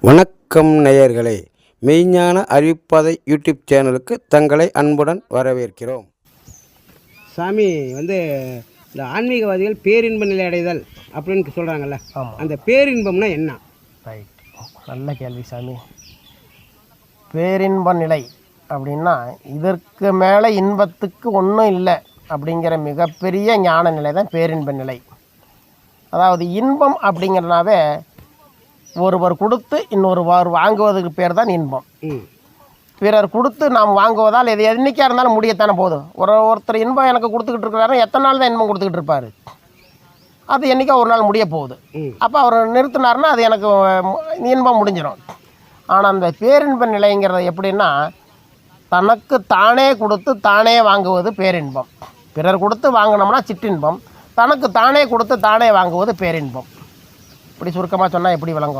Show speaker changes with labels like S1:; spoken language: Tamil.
S1: வணக்கம் நேயர்களே, மெய்ஞான அறிவிப்பாதை யூடியூப் சேனலுக்கு தங்களை அன்புடன் வரவேற்கிறோம். சாமி இந்த ஆன்மீகவாதிகள் பேரின்ப நிலை அடைதல் அப்படின்னு சொல்கிறாங்கல்ல, அந்த பேரின்பம்னா என்ன?
S2: ரைட், நல்ல கேள்வி சாமி. பேரின்ப நிலை அப்படின்னா இதற்கு மேலே இன்பத்துக்கு ஒன்றும் இல்லை அப்படிங்கிற மிகப்பெரிய ஞான நிலை தான் பேரின்ப நிலை. அதாவது இன்பம் அப்படிங்கிறனாவே ஒருவர் கொடுத்து இன்னொருவர் வாங்குவதுக்கு பேர் தான் இன்பம். பிறர் கொடுத்து நாம் வாங்குவதால் இது என்றைக்காக இருந்தாலும் முடியத்தானே போதும். ஒருத்தர் இன்பம் எனக்கு கொடுத்துக்கிட்டு இருக்கிறாரு, எத்தனை நாள் தான் இன்பம் கொடுத்துக்கிட்டு இருப்பார்? அது என்றைக்கா ஒரு நாள் முடிய போகுது. அப்போ அவர் நிறுத்தினார்னா அது எனக்கு இன்பம் முடிஞ்சிடும். ஆனால் அந்த பேரின்ப நிலைங்கிறது எப்படின்னா, தனக்கு தானே கொடுத்து தானே வாங்குவது பேரின்பம். பிறர் கொடுத்து வாங்கினோம்னா சிற்றின்பம், தனக்கு தானே கொடுத்து தானே வாங்குவது பேரின்பம். இப்படி சுருக்கமாக சொன்னால் எப்படி விளங்கும்?